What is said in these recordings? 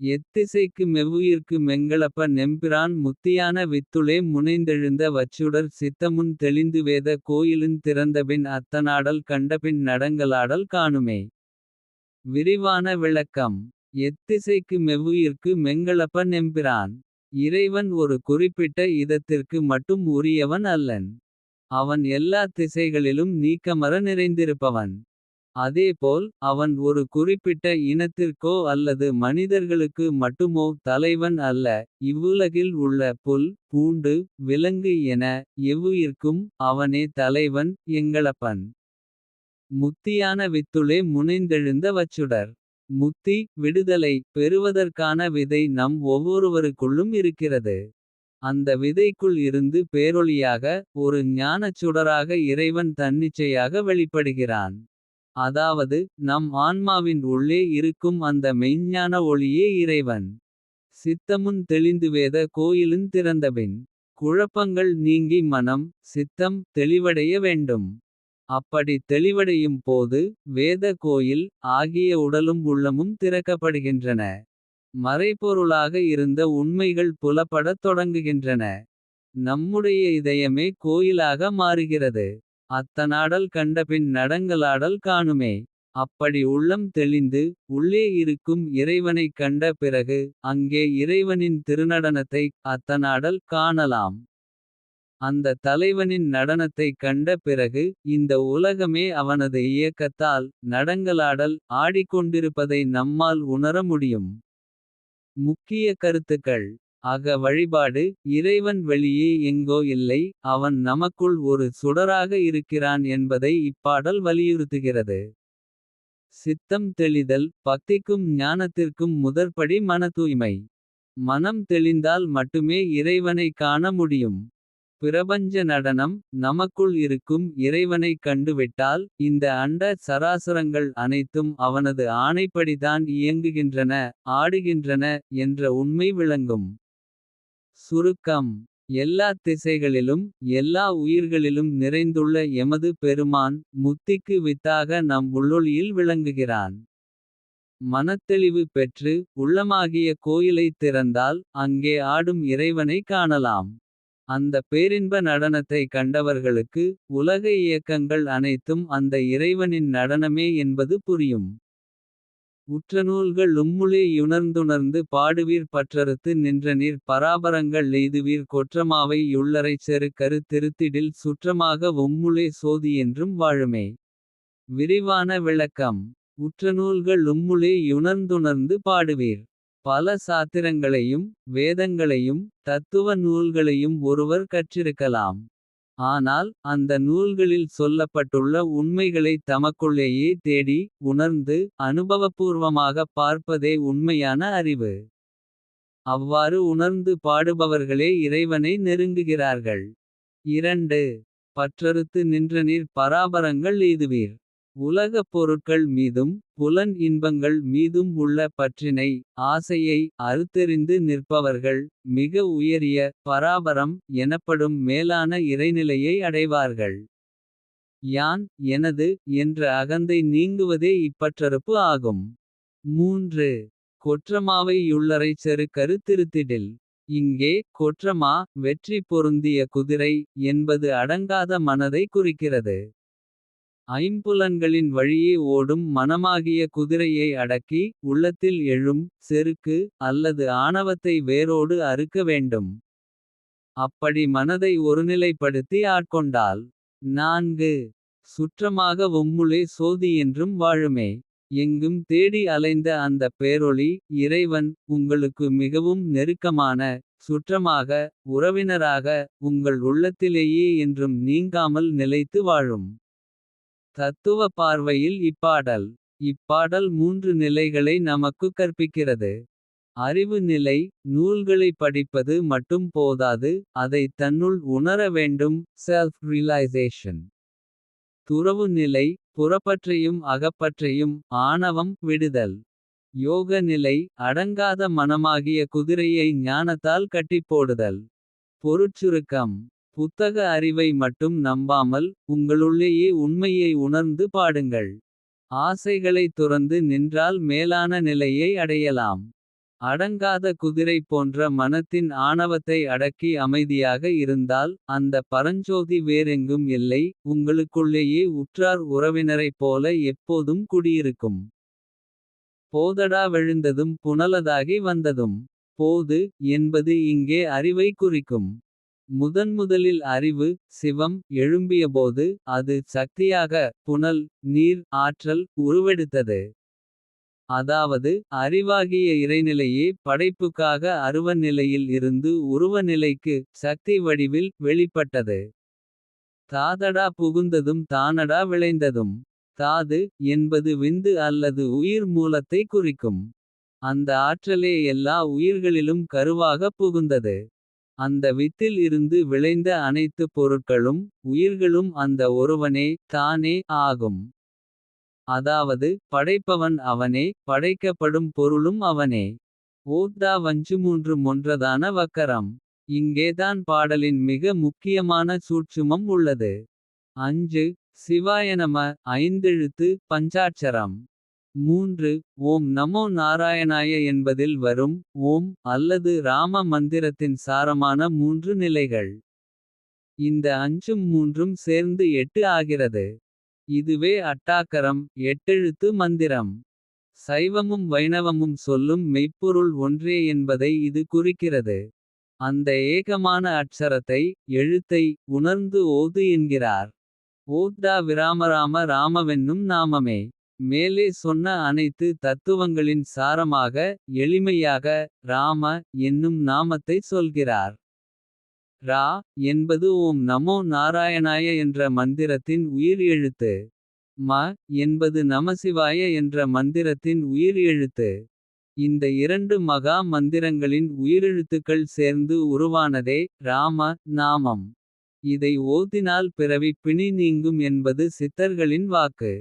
எத்திசைக்கு மெவ்வுயிர்க்கு மெங்களப்ப நெம்பிரான் முத்தியான வித்துளே முனைந்தெழுந்த வச்சுடர் சித்தமுன் தெளிந்துவேத கோயிலுந் திறந்தபின் அத்தனாடல் கண்டபின் நடங்கலாடல் காணுமே. விரிவான விளக்கம். எத்திசைக்கு மெவ்வுயிர்க்கு மெங்களப்ப நெம்பிரான். இறைவன் ஒரு குறிப்பிட்ட இதத்திற்கு மட்டும் உரியவன் அல்லன். அவன் எல்லா திசைகளிலும் நீக்கமற நிறைந்திருப்பவன். அதேபோல் அவன் ஒரு குறிப்பிட்ட இனத்திற்கோ அல்லது மனிதர்களுக்கு மட்டுமோ தலைவன் அல்ல. இவ்வுலகில் உள்ள புல் பூண்டு விலங்கு என எவ்வுயிர்க்கும் அவனே தலைவன் எங்களப்பன். முத்தியான வித்துளே முனைந்தெழுந்த வச்சுடர். முத்தி விடுதலை பெறுவதற்கான விதை நம் ஒவ்வொருவருக்குள்ளும் இருக்கிறது. அந்த விதைக்குள் இருந்து பேரொளியாக ஒரு ஞானச் சுடராக இறைவன் தன்னிச்சையாக வெளிப்படுகிறான். அதாவது நம் ஆன்மாவின் உள்ளே இருக்கும் அந்த மெய்ஞ்ஞான ஒளியே இறைவன். சித்தமுன் தெளிந்துவேத கோயிலுந் திறந்தபின். குழப்பங்கள் நீங்கி மனம் சித்தம் தெளிவடைய வேண்டும். அப்படி தெளிவடையும் போது வேத கோயில் ஆகிய உடலும் உள்ளமும் திறக்கப்படுகின்றன. மறைபொருளாக இருந்த உண்மைகள் புலப்படத் தொடங்குகின்றன. நம்முடைய இதயமே கோயிலாக மாறுகிறது. அத்தனாடல் கண்டபின் நடங்கலாடல் காணுமே. அப்படி உள்ளம் தெளிந்து உள்ளே இருக்கும் இறைவனைக் கண்ட பிறகு. அங்கே இறைவனின் திருநடனத்தை அத்தனாடல் காணலாம். அந்த தலைவனின் நடனத்தைக் கண்ட பிறகு. இந்த உலகமே அவனது இயக்கத்தால் நடங்கலாடல் ஆடிக்கொண்டிருப்பதை நம்மால் உணர முடியும். முக்கிய கருத்துக்கள். அக வழிபாடு இறைவன் வெளியே எங்கோ இல்லை. அவன் நமக்குள் ஒரு சுடராக இருக்கிறான் என்பதை இப்பாடல் வலியுறுத்துகிறது. சித்தம் தெளிதல் பக்திக்கும் ஞானத்திற்கும் முதற்படி மன தூய்மை. மனம் தெளிந்தால் மட்டுமே இறைவனை காண முடியும். பிரபஞ்ச நடனம் நமக்குள் இருக்கும் இறைவனைக் கண்டுவிட்டால். இந்த அண்ட சராசரங்கள் அனைத்தும் அவனது ஆணைப்படிதான் இயங்குகின்றன. ஆடுகின்றன என்ற உண்மை விளங்கும். சுருக்கம். எல்லா திசைகளிலும் எல்லா உயிர்களிலும் நிறைந்துள்ள எமது பெருமான். முத்திக்கு வித்தாக நம் உள்ளொளியில் விளங்குகிறான். மனத்தெளிவு பெற்று உள்ளமாகிய கோயிலைத் திறந்தால். அங்கே ஆடும் இறைவனை காணலாம். அந்த பேரின்ப நடனத்தை கண்டவர்களுக்கு. உலக இயக்கங்கள் அனைத்தும் அந்த இறைவனின் நடனமே என்பது புரியும். உற்றநூல்கள் உம்முளே யுணர்ந்துணர்ந்து பாடுவீர். பற்றறுத்து நின்றநீர் பராபரங்கள் எய்துவீர். கொற்றமாவை யுள்ளரைச் செருக்கறு திருத்திடில். சுற்றமாக உம்முளே சோதியென்றும் வாழுமே. விரிவான விளக்கம். உற்றநூல்கள் உம்முளே யுணர்ந்துணர்ந்து பாடுவீர். பல சாத்திரங்களையும் வேதங்களையும் தத்துவ நூல்களையும் ஒருவர் கற்றிருக்கலாம். ஆனால் அந்த நூல்களில் சொல்லப்பட்டுள்ள உண்மைகளை தமக்குள்ளேயே தேடி. உணர்ந்து அனுபவபூர்வமாகப் பார்ப்பதே உண்மையான அறிவு. அவ்வாறு உணர்ந்து பாடுபவர்களே இறைவனை நெருங்குகிறார்கள். 2. பற்றறுத்து நின்றநீர் பராபரங்கள் எய்துவீர். உலகப் பொருட்கள் மீதும் புலன் இன்பங்கள் மீதும் உள்ள பற்றினை. ஆசையை அறுத்தெறிந்து நிற்பவர்கள் மிக உயரிய பராபரம். எனப்படும் மேலான இறைநிலையை அடைவார்கள். யான் எனது என்ற அகந்தை நீங்குவதே இப்பற்றறுப்பு ஆகும். 3. கொற்றமாவை யுள்ளரைச் செருக்கறு திருத்திடில். இங்கே கொற்றமா வெற்றி பொருந்திய குதிரை என்பது அடங்காத மனதை குறிக்கிறது. ஐம்புலன்களின் வழியே ஓடும் மனமாகிய குதிரையை அடக்கி. உள்ளத்தில் எழும் செருக்கு அல்லது ஆணவத்தை வேரோடு அறுக்க வேண்டும். அப்படி மனதை ஒருநிலைப்படுத்தி ஆட்கொண்டால். 4. சுற்றமாக உம்முளே சோதியென்றும் வாழுமே. எங்கும் தேடி அலைந்த அந்த பேரொளி இறைவன். உங்களுக்கு மிகவும் நெருக்கமான சுற்றமாக உறவினராக. உங்கள் உள்ளத்திலேயே என்றும் நீங்காமல் நிலைத்து வாழும். தத்துவ பார்வையில் இப்பாடல் 3 நிலைகளை நமக்கு கற்பிக்கிறது. அறிவு நிலை நூல்களை படிப்பது மட்டும் போதாது. அதை தன்னுள் உணர வேண்டும் செல்ஃப் ரியலைசேஷன். துறவு நிலை புறப்பற்றையும் அகப்பற்றையும் ஆணவம் விடுதல். யோக நிலை அடங்காத மனமாகிய குதிரையை ஞானத்தால் கட்டிப்போடுதல். பொருட்சுருக்கம். புத்தக அறிவை மட்டும் நம்பாமல். உங்களுள்ளேயே உண்மையை உணர்ந்து பாடுங்கள். ஆசைகளை துறந்து நின்றால் மேலான நிலையை அடையலாம். அடங்காத குதிரை போன்ற மனத்தின் ஆணவத்தை அடக்கி அமைதியாக இருந்தால். அந்த பரஞ்சோதி வேறெங்கும் இல்லை. உங்களுக்குள்ளேயே உற்றார் உறவினரைப் போல எப்போதும் குடியிருக்கும். போதடா விழுந்ததும் புனலதாகி வந்ததும். போது என்பது இங்கே அறிவை குறிக்கும். முதன்முதலில் அறிவு சிவம் எழும்பியபோது. அது சக்தியாக புனல் நீர் ஆற்றல் உருவெடுத்தது. அதாவது அறிவாகிய இறைநிலையே படைப்புக்காக அருவ நிலையில் இருந்து உருவ நிலைக்கு. சக்தி வடிவில் வெளிப்பட்டது. தாதடா புகுந்ததும் தானடா விளைந்ததும். தாது என்பது விந்து அல்லது உயிர் மூலத்தை குறிக்கும். அந்த ஆற்றலே எல்லா உயிர்களிலும் கருவாக புகுந்தது. அந்த வித்தில் இருந்து விளைந்த அனைத்து பொருட்களும். உயிர்களும் அந்த ஒருவனே தானே ஆகும். அதாவது படைப்பவன் அவனே படைக்கப்படும் பொருளும் அவனே. ஓத்தா வஞ்சு மொன்றதான வக்கரம். இங்கேதான் பாடலின் மிக முக்கியமான சூட்சுமம் உள்ளது. 5 சிவாயநம ஐந்தெழுத்து பஞ்சாட்சரம். 3 ஓம் நமோ நாராயணாய என்பதில் வரும். ஓம் அல்லது ராம மந்திரத்தின் சாரமான 3 நிலைகள். இந்த அஞ்சும் மூன்றும் சேர்ந்து 8 ஆகிறது. இதுவே அட்டாக்கரம் எட்டெழுத்து மந்திரம். சைவமும் வைணவமும் சொல்லும் மெய்ப்பொருள் ஒன்றே என்பதை இது குறிக்கிறது. அந்த ஏகமான அட்சரத்தை எழுத்தை உணர்ந்து ஓது என்கிறார். ஓத்தா விராமராம ராமவென்னும் நாமமே. மேலே சொன்ன அனைத்து தத்துவங்களின் சாரமாக எளிமையாக ராம என்னும் நாமத்தை சொல்கிறார். ரா என்பது ஓம் நமோ நாராயணாய என்ற மந்திரத்தின் உயிர் எழுத்து. ம என்பது நமசிவாய என்ற மந்திரத்தின் உயிர் எழுத்து. இந்த இரண்டு மகா மந்திரங்களின் உயிரெழுத்துக்கள் சேர்ந்து உருவானதே ராம நாமம். இதை ஓதினால் பிறவி பிணி நீங்கும் என்பது சித்தர்களின் வாக்கு.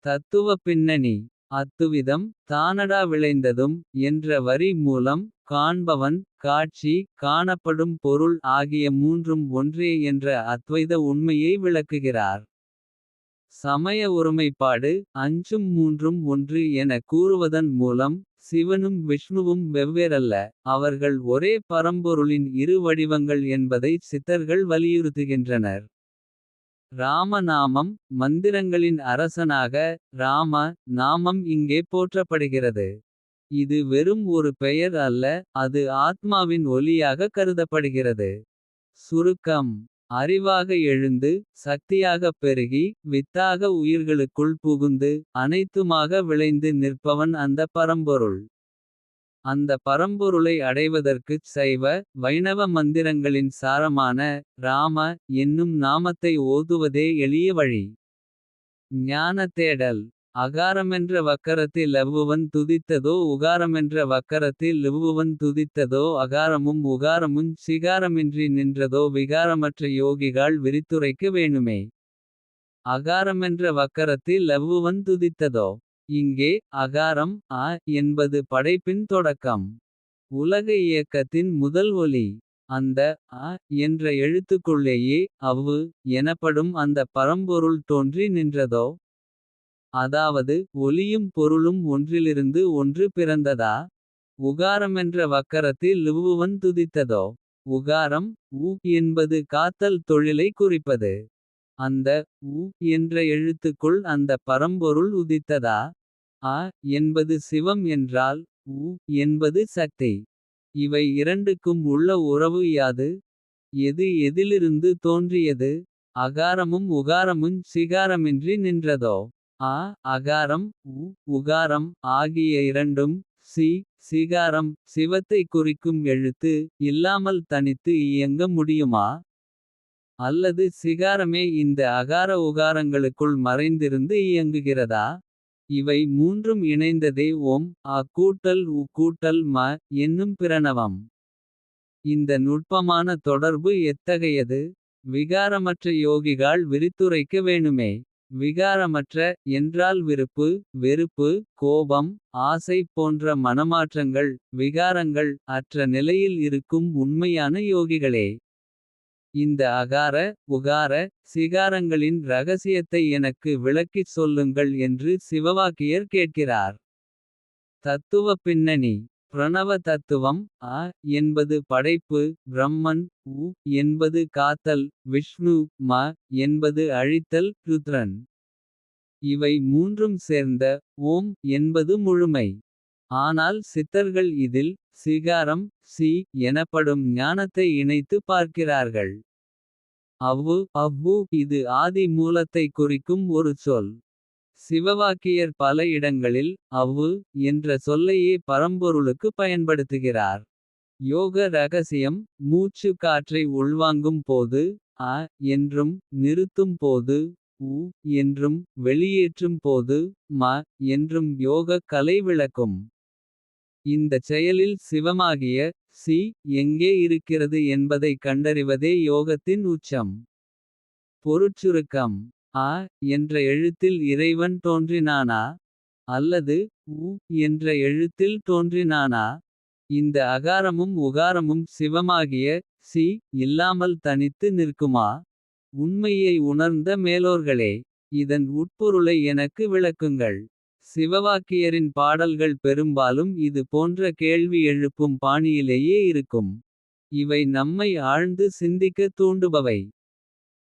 தத்துவ பின்னணி அத்துவிதம் தானடா விளைந்ததும் என்ற வரி மூலம். காண்பவன் காட்சி காணப்படும் பொருள் ஆகிய மூன்றும் ஒன்றே என்ற அத்வைத உண்மையை விளக்குகிறார். சமய ஒருமைப்பாடு அஞ்சும் மூன்றும் ஒன்று என கூறுவதன் மூலம். சிவனும் விஷ்ணுவும் வெவ்வேறல்ல. அவர்கள் ஒரே பரம்பொருளின் இரு வடிவங்கள் என்பதை சித்தர்கள் வலியுறுத்துகின்றனர். ராமநாமம் மந்திரங்களின் அரசனாக. ராம நாமம் இங்கே போற்றப்படுகிறது. இது வெறும் ஒரு பெயர் அல்ல. அது ஆத்மாவின் ஒலியாக கருதப்படுகிறது. சுருக்கம் அறிவாக எழுந்து சக்தியாகப் பெருகி. வித்தாக உயிர்களுக்குள் புகுந்து அனைத்துமாக விளைந்து நிற்பவன் அந்த பரம்பொருள். அந்த பரம்பொருளை அடைவதற்குச் சைவ வைணவ மந்திரங்களின் சாரமான. ராம என்னும் நாமத்தை ஓதுவதே எளிய வழி. ஞான தேடல் அகாரமென்ற வக்கரத்தில் லவ்வுவன் துதித்ததோ. உகாரமென்ற வக்கரத்தில் லிவ்வுவன் துதித்ததோ. அகாரமும் உகாரமுஞ் சிகாரமின்றி நின்றதோ. விகாரமற்ற யோகிகள் விரித்துரைக்க வேணுமே. அகாரமென்ற வக்கரத்தில் லவ்வுவன் துதித்ததோ. இங்கே அகாரம் அ என்பது படைப்பின் தொடக்கம். உலக இயக்கத்தின் முதல் ஒலி. அந்த அ என்ற எழுத்துக்குள்ளேயே அவ்வு எனப்படும் அந்த பரம்பொருள் தோன்றி நின்றதோ. அதாவது ஒலியும் பொருளும் ஒன்றிலிருந்து ஒன்று பிறந்ததா. உகாரமென்ற வக்கரத்தில் லிவ்வுவன் துதித்ததோ. உகாரம் உ என்பது காத்தல் தொழிலை குறிப்பது. அந்த உ என்ற எழுத்துக்குள் அந்த பரம்பொருள் உதித்ததா. அ என்பது சிவம் என்றால். உ என்பது சக்தி. இவை இரண்டுக்கும் உள்ள உறவு யாது. எது எதிலிருந்து தோன்றியது. அகாரமும் உகாரமுஞ் சிகாரமின்றி நின்றதோ. ஆ அகாரம் உகாரம் ஆகிய இரண்டும். சிகாரம் சிவத்தை குறிக்கும் எழுத்து. இல்லாமல் தனித்து இயங்க முடியுமா. அல்லது சிகாரமே இந்த அகார உகாரங்களுக்குள் மறைந்திருந்து இயங்குகிறதா. இவை மூன்றும் இணைந்ததே ஓம் அ கூட்டல் உ கூட்டல் ம என்னும் பிரணவம். இந்த நுட்பமான தொடர்பு எத்தகையது. விகாரமற்ற யோகிகள் விரித்துரைக்க வேணுமே. விகாரமற்ற என்றால் விருப்பு வெறுப்பு கோபம் ஆசை போன்ற மனமாற்றங்கள். விகாரங்கள் அற்ற நிலையில் இருக்கும் உண்மையான யோகிகளே. இந்த அகார உகார சிகாரங்களின் இரகசியத்தை எனக்கு விளக்கிச் சொல்லுங்கள் என்று சிவவாக்கியர் கேட்கிறார். தத்துவ பின்னணி பிரணவ தத்துவம். அ என்பது படைப்பு பிரம்மன். உ என்பது காத்தல் விஷ்ணு. ம என்பது அழித்தல் ருத்ரன். இவை மூன்றும் சேர்ந்த ஓம் என்பது முழுமை. ஆனால் சித்தர்கள் இதில் சிகாரம் எனப்படும் ஞானத்தை இணைத்து பார்க்கிறார்கள். அவ்வு இது ஆதி மூலத்தை குறிக்கும் ஒரு சொல். சிவவாக்கியர் பல இடங்களில் அவ்வு என்ற சொல்லையே பரம்பொருளுக்கு பயன்படுத்துகிறார். யோக ரகசியம் மூச்சு காற்றை உள்வாங்கும் போது அ என்றும் நிறுத்தும் போது உ என்றும் வெளியேற்றும் போது ம என்றும் யோக கலை விளக்கும். இந்தச் செயலில் சிவமாகிய சி எங்கே இருக்கிறது என்பதைக் கண்டறிவதே யோகத்தின் உச்சம். பொருட்சுருக்கம் அ என்ற எழுத்தில் இறைவன் தோன்றினானா. அல்லது உ என்ற எழுத்தில் தோன்றினானா. இந்த அகாரமும் உகாரமும் சிவமாகிய சி இல்லாமல் தனித்து நிற்குமா. உண்மையை உணர்ந்த மேலோர்களே. இதன் உட்பொருளை எனக்கு விளக்குங்கள். சிவவாக்கியரின் பாடல்கள் பெரும்பாலும் இது போன்ற கேள்வி எழுப்பும் பாணியிலேயே இருக்கும். இவை நம்மை ஆழ்ந்து சிந்திக்க தூண்டுபவை.